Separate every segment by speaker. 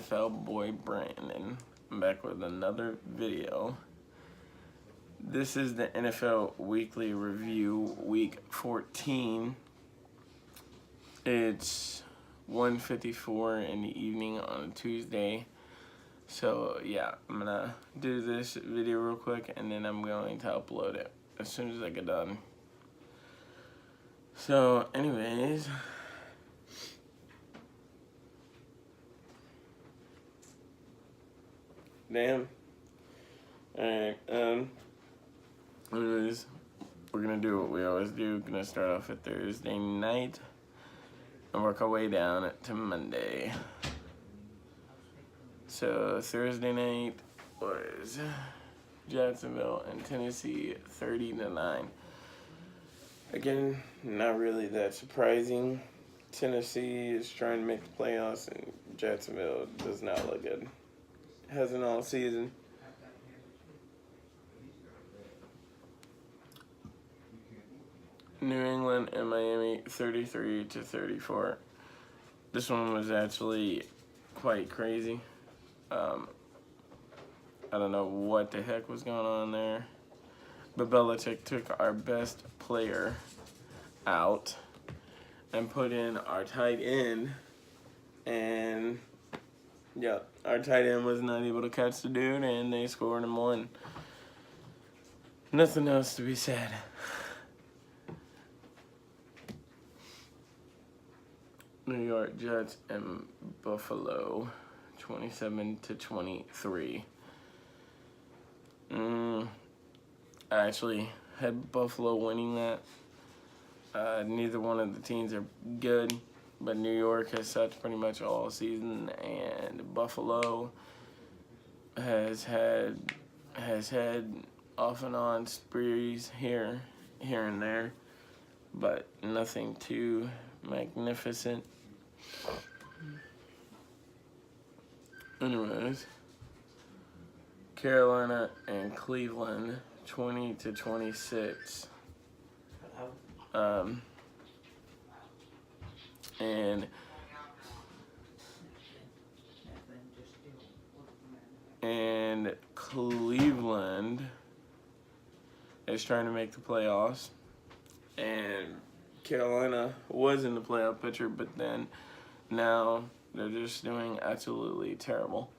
Speaker 1: NFL boy Brandon. I'm back with another video. This is the NFL Weekly Review, Week 14. It's 1:54 in the evening on a Tuesday. So yeah, I'm gonna do this video real quick and then I'm going to upload it as soon as I get done. So anyways, damn. Alright, anyways, we're gonna do what we always do. Gonna start off at Thursday night and work our way down to Monday. So Thursday night was Jacksonville and Tennessee 30-9. Again, not really that surprising. Tennessee is trying to make the playoffs and Jacksonville does not look good. Hasn't all season. New England and Miami 33-34. This one was actually quite crazy. I don't know what the heck was going on there. But Belichick took our best player out and put in our tight end. And yeah, our tight end was not able to catch the dude and they scored and won. Nothing else to be said. New York Jets and Buffalo 27-23. I actually had Buffalo winning that. Neither one of the teams are good, but New York has sucked pretty much all season, and Buffalo has had off and on sprees here and there, but nothing too magnificent. Anyways, Carolina and Cleveland 20-26. And Cleveland is trying to make the playoffs, and Carolina was in the playoff picture, but then now they're just doing absolutely terrible.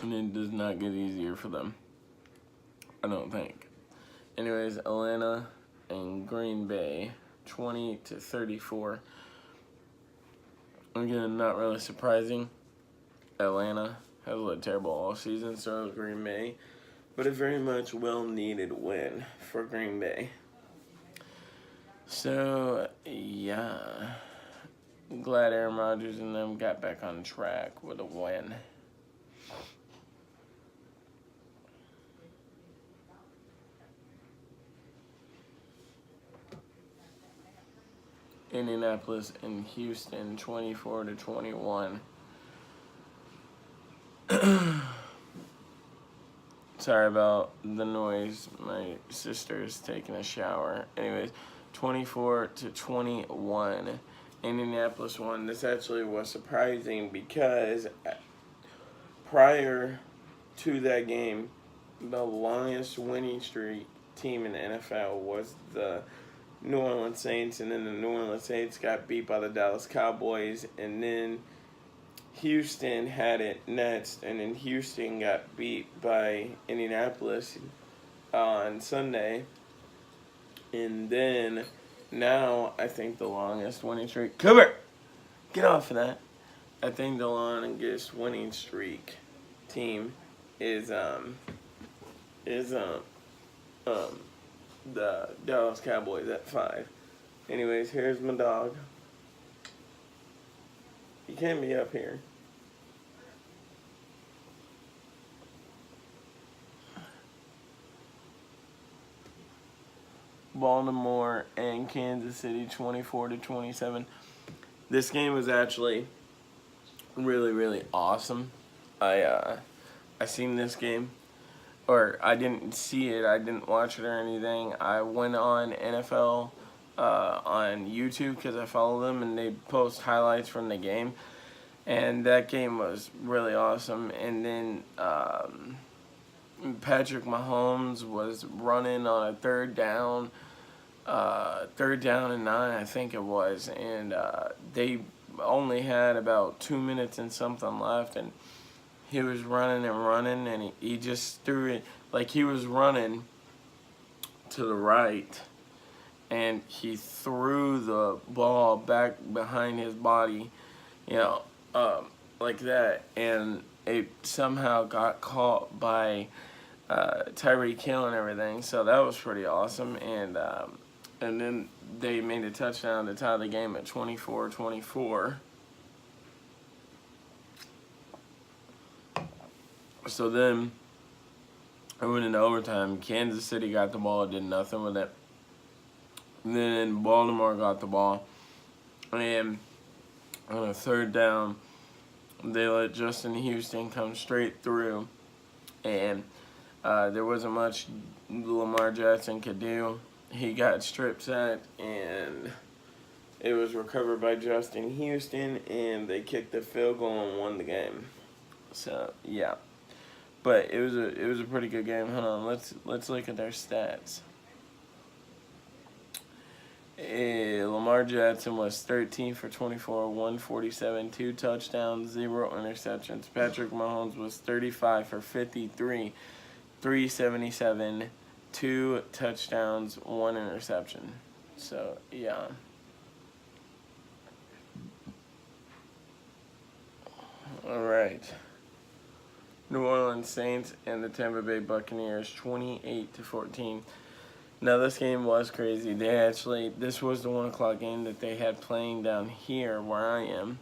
Speaker 1: And it does not get easier for them, I don't think. Anyways, Atlanta and Green Bay, 20-34. Again, not really surprising. Atlanta has looked terrible all season, so has Green Bay. But a very much well-needed win for Green Bay. So, yeah. Glad Aaron Rodgers and them got back on track with a win. Indianapolis and Houston, 24-21. Sorry about the noise. My sister's taking a shower. Anyways, 24-21. Indianapolis won. This actually was surprising because prior to that game, the longest winning streak team in the NFL was the New Orleans Saints, and then the New Orleans Saints got beat by the Dallas Cowboys, and then Houston had it next, and then Houston got beat by Indianapolis on Sunday. And then now I think the longest winning streak, Cooper, get off of that. I think the longest winning streak team is the Dallas Cowboys at 5. Anyways, here's my dog. You can't be up here. Baltimore and Kansas City 24-27. This game was actually really, really awesome. I seen this game. Or I didn't see it, I didn't watch it or anything. I went on NFL on YouTube because I follow them and they post highlights from the game. And that game was really awesome. And then Patrick Mahomes was running on a third down and 9, I think it was. And they only had about 2 minutes and something left. And he was running, and he just threw it. Like, he was running to the right, and he threw the ball back behind his body, like that, and it somehow got caught by Tyreek Hill and everything. So that was pretty awesome, and then they made a touchdown to tie the game at 24-24. So then I went into overtime. Kansas City got the ball, did nothing with it. And then Baltimore got the ball. And on a third down, they let Justin Houston come straight through. And there wasn't much Lamar Jackson could do. He got strip sacked, and it was recovered by Justin Houston, and they kicked the field goal and won the game. So, yeah. But it was a pretty good game. Hold on, let's look at their stats. Lamar Jackson was 13 for 24, 147, 2 touchdowns, 0 interceptions. Patrick Mahomes was 35 for 53, 377, 2 touchdowns, 1 interception. So, yeah. All right. New Orleans Saints and the Tampa Bay Buccaneers, 28-14. Now, this game was crazy. This was the 1 o'clock game that they had playing down here where I am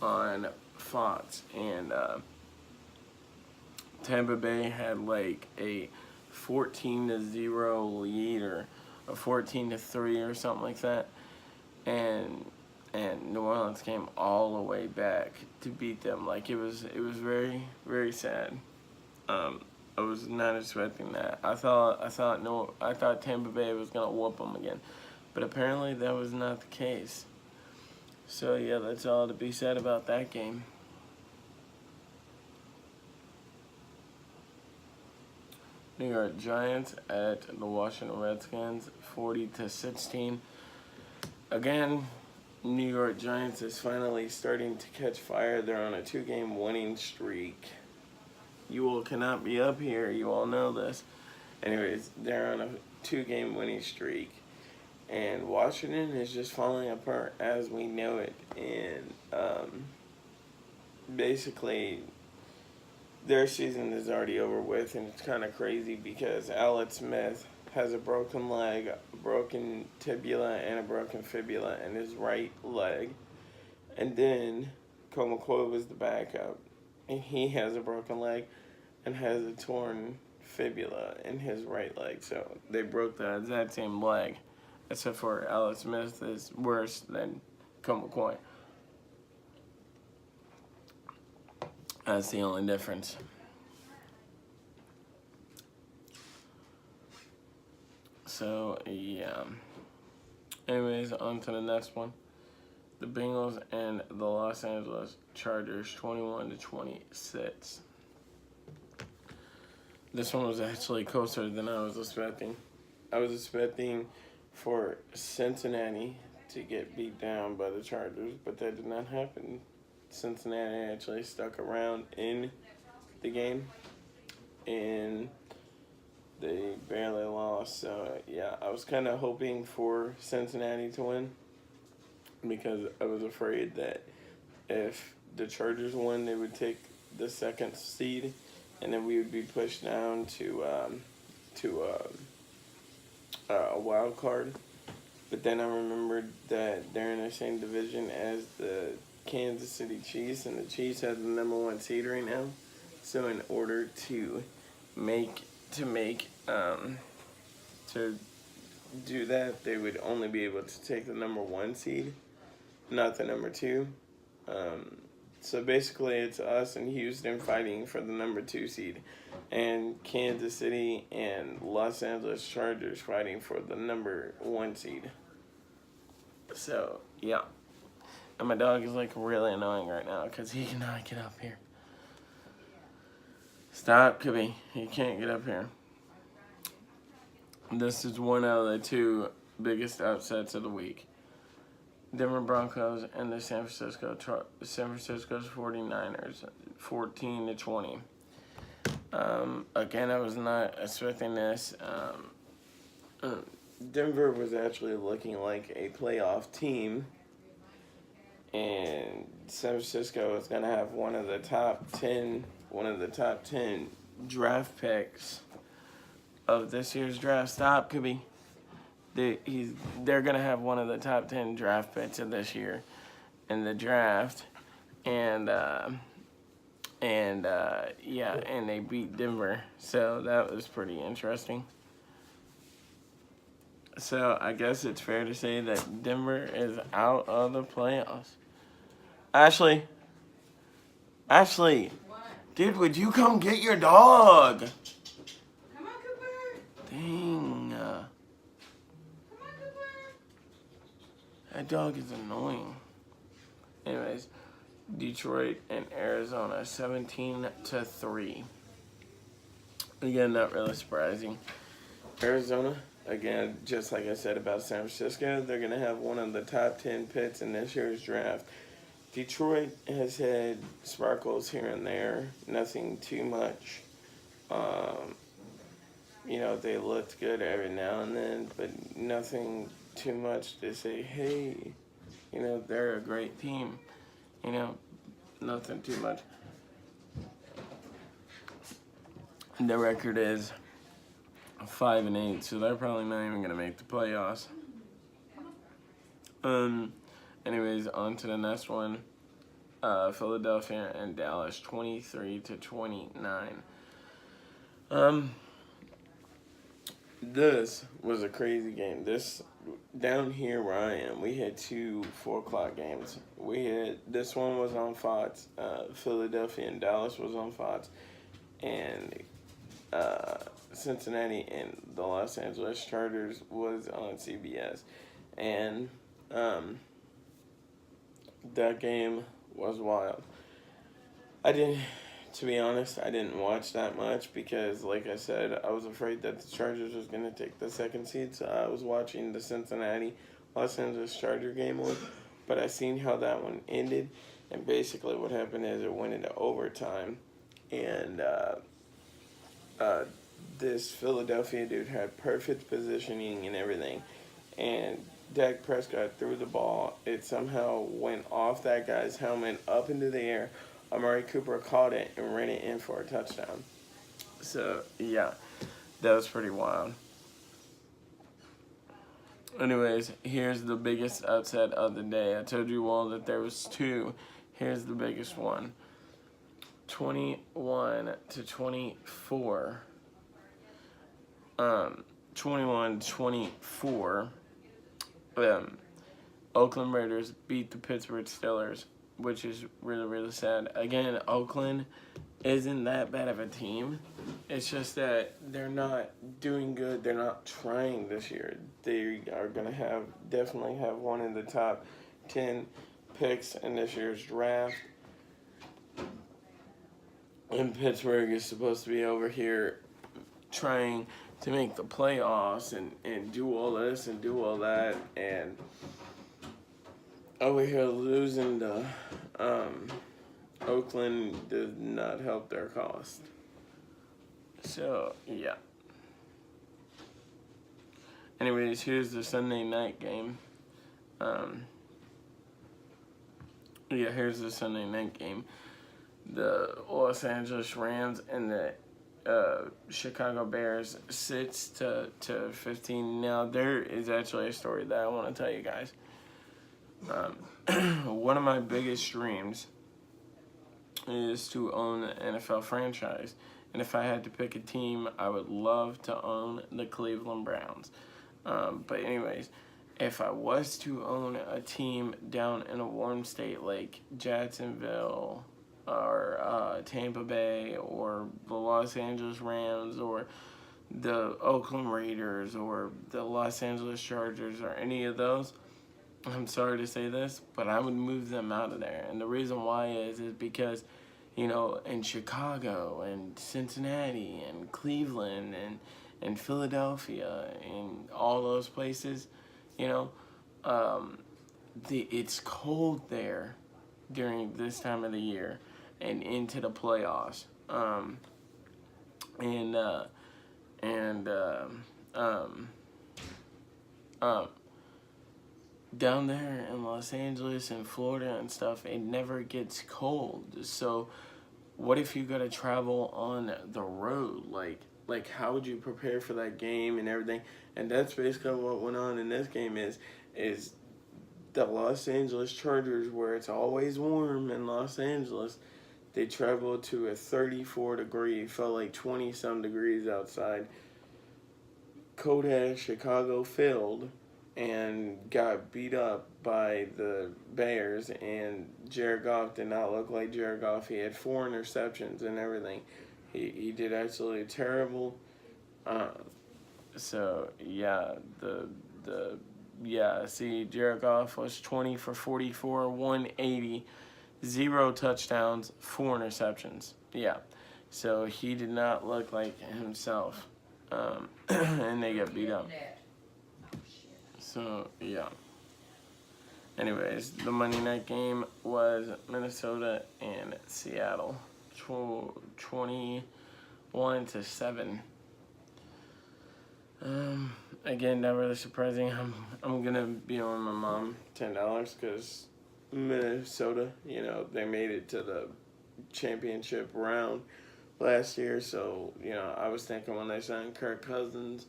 Speaker 1: on Fox. And Tampa Bay had like a 14-0 lead or a 14-3 or something like that. And New Orleans came all the way back to beat them. Like, it was very, very sad. I was not expecting that. I thought Tampa Bay was gonna whoop them again, but apparently that was not the case. So yeah, that's all to be said about that game. New York Giants at the Washington Redskins, 40-16. Again, New York Giants is finally starting to catch fire. They're on a 2-game winning streak. You all cannot be up here. You all know this. Anyways, they're on a 2-game winning streak. And Washington is just falling apart as we know it. And basically, their season is already over with. And it's kind of crazy because Alex Smith has a broken leg, a broken tibia, and a broken fibula in his right leg. And then Colt McCoy was the backup, and he has a broken leg and has a torn fibula in his right leg. So they broke the exact same leg, except for Alex Smith is worse than Colt McCoy. That's the only difference. So, yeah. Anyways, on to the next one. The Bengals and the Los Angeles Chargers, 21-26. This one was actually closer than I was expecting. I was expecting for Cincinnati to get beat down by the Chargers, but that did not happen. Cincinnati actually stuck around in the game, and they barely lost. So, yeah, I was kind of hoping for Cincinnati to win because I was afraid that if the Chargers won, they would take the 2nd seed, and then we would be pushed down to a wild card. But then I remembered that they're in the same division as the Kansas City Chiefs, and the Chiefs have the number 1 seed right now. So in order to do that, they would only be able to take the number 1 seed, not the number 2. So basically, it's us and Houston fighting for the number 2 seed, and Kansas City and Los Angeles Chargers fighting for the number 1 seed. So, yeah. And my dog is like really annoying right now because he cannot get up here. Stop, Kibby. He can't get up here. This is one out of the two biggest upsets of the week. Denver Broncos and the San Francisco's 49ers, 14-20. Again, I was not expecting this. Denver was actually looking like a playoff team, and San Francisco is going to have one of the top 10 draft picks of this year's draft. Stop, Kibby. They're going to have one of the top 10 draft picks of this year in the draft, and they beat Denver, so that was pretty interesting. So I guess it's fair to say that Denver is out of the playoffs. Ashley,
Speaker 2: What?
Speaker 1: dude, would you come get your dog?
Speaker 2: Come on, Cooper.
Speaker 1: Dang,
Speaker 2: Come on, Cooper.
Speaker 1: that dog is annoying. Anyways, Detroit and Arizona, 17-3. Again, not really surprising. Arizona, again, just like I said about San Francisco, they're going to have one of the top 10 picks in this year's draft. Detroit has had sparkles here and there, nothing too much. They looked good every now and then, but nothing too much to say, hey, they're a great team. Nothing too much. The record is 5-8, so they're probably not even going to make the playoffs. Anyways, on to the next one. Philadelphia and Dallas, 23-29. This was a crazy game. This, down here where I am, we had two 4 o'clock games. This one was on Fox. Philadelphia and Dallas was on Fox. And Cincinnati and the Los Angeles Chargers was on CBS. And that game was wild. To be honest, I didn't watch that much because, like I said, I was afraid that the Chargers was going to take the second seed, so I was watching the Cincinnati Los Angeles Charger game one, but I seen how that one ended, and basically what happened is it went into overtime, and this Philadelphia dude had perfect positioning and everything, and Dak Prescott threw the ball. It somehow went off that guy's helmet up into the air. Amari Cooper caught it and ran it in for a touchdown. So, yeah, that was pretty wild. Anyways, here's the biggest upset of the day. I told you all that there was two. Here's the biggest one. 21-24. 21-24. Oakland Raiders beat the Pittsburgh Steelers, which is really, really sad. Again, Oakland isn't that bad of a team. It's just that they're not doing good. They're not trying this year. They are going to definitely have one in the top 10 picks in this year's draft. And Pittsburgh is supposed to be over here trying to make the playoffs and do all this and do all that. And over here losing to Oakland does not help their cost. So, yeah. Anyways, here's the Sunday night game. Here's the Sunday night game. The Los Angeles Rams and the Chicago Bears 6-15. Now, there is actually a story that I want to tell you guys. One of my biggest dreams is to own an NFL franchise. And if I had to pick a team, I would love to own the Cleveland Browns. But anyways, if I was to own a team down in a warm state like Jacksonville or Tampa Bay or the Los Angeles Rams or the Oakland Raiders or the Los Angeles Chargers or any of those, I'm sorry to say this, but I would move them out of there. And the reason why is because, you know, in Chicago and Cincinnati and Cleveland and Philadelphia and all those places, you know, it's cold there during this time of the year and into the playoffs. And down there in Los Angeles and Florida and stuff, it never gets cold. So what if you gotta travel on the road? Like how would you prepare for that game and everything? And that's basically what went on in this game is the Los Angeles Chargers, where it's always warm in Los Angeles, they traveled to a 34-degree, felt like 20-some degrees outside. Cold ass Chicago filled and got beat up by the Bears, and Jared Goff did not look like Jared Goff. He had 4 interceptions and everything. He did absolutely terrible. So yeah, see, Jared Goff was 20 for 44, 180, 0 touchdowns, 4 interceptions. Yeah, so he did not look like himself, and they got beat up. So yeah. Anyways, the Monday night game was Minnesota and Seattle, 21-7. Again, not really surprising. I'm gonna be owing my mom $10 because Minnesota, you know, they made it to the championship round last year. So, you know, I was thinking when they signed Kirk Cousins,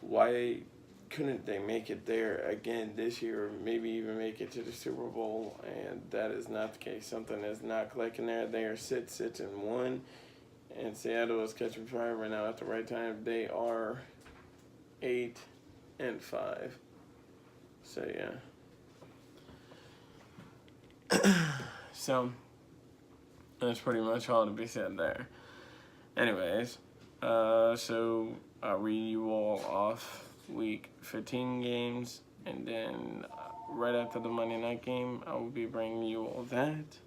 Speaker 1: why couldn't they make it there again this year, or maybe even make it to the Super Bowl? And that is not the case. Something is not clicking there. They are 6-1, and Seattle is catching fire right now at the right time. They are 8-5. So yeah. So that's pretty much all to be said there. Anyways, so I'll read you all off week 15 games, and then right after the Monday night game, I will be bringing you all that.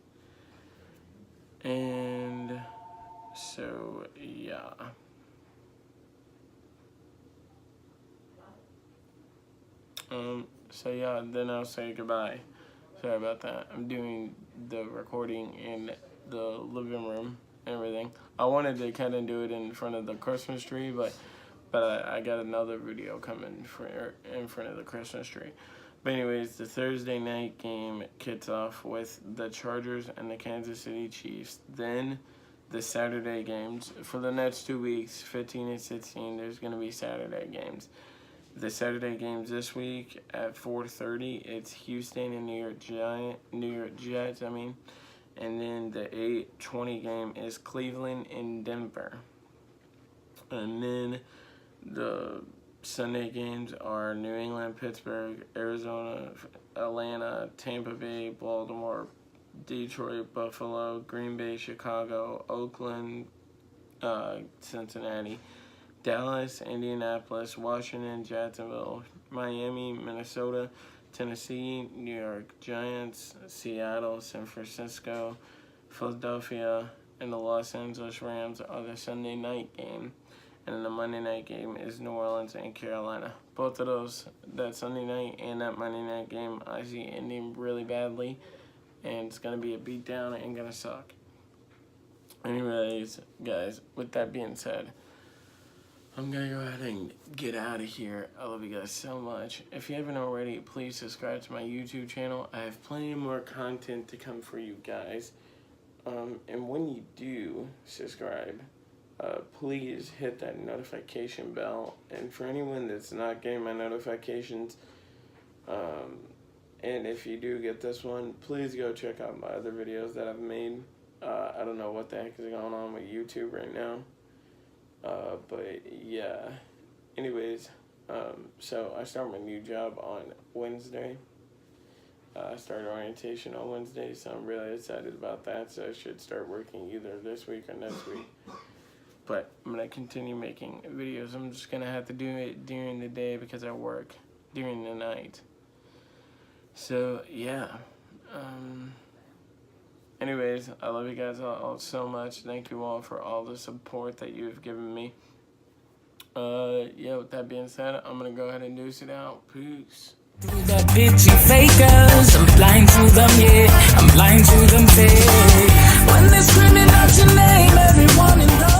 Speaker 1: And so yeah. So yeah, then I'll say goodbye. Sorry about that. I'm doing the recording in the living room and everything. I wanted to kind of do it in front of the Christmas tree, but I got another video coming in front of the Christmas tree. But anyways, the Thursday night game kicks off with the Chargers and the Kansas City Chiefs. Then the Saturday games for the next 2 weeks, 15 and 16. There's gonna be Saturday games. The Saturday games this week at 4:30, it's Houston and New York Jets. And then the 8:20 game is Cleveland and Denver. And then the Sunday games are New England, Pittsburgh, Arizona, Atlanta, Tampa Bay, Baltimore, Detroit, Buffalo, Green Bay, Chicago, Oakland, Cincinnati, Dallas, Indianapolis, Washington, Jacksonville, Miami, Minnesota, Tennessee, New York Giants, Seattle, San Francisco, Philadelphia, and the Los Angeles Rams are the Sunday night game. And then the Monday night game is New Orleans and Carolina. Both of those, that Sunday night and that Monday night game, I see ending really badly. And it's going to be a beatdown and going to suck. Anyways, guys, with that being said, I'm going to go ahead and get out of here. I love you guys so much. If you haven't already, please subscribe to my YouTube channel. I have plenty more content to come for you guys. And when you do subscribe, please hit that notification bell. And for anyone that's not getting my notifications, and if you do get this one, please go check out my other videos that I've made. I don't know what the heck is going on with YouTube right now. But yeah, anyways, so I start my new job on Wednesday. I started orientation on Wednesday, so I'm really excited about that. So I should start working either this week or next week. But I'm going to continue making videos. I'm just going to have to do it during the day because I work during the night. So yeah. Anyways, I love you guys all so much. Thank you all for all the support that you have given me. Yeah, with that being said, I'm gonna go ahead and deuce it out. Peace.
Speaker 3: Through the bitchy fakers, I'm blind to them, yeah. I'm blind to them, fake. When they're screaming out your name, everyone in the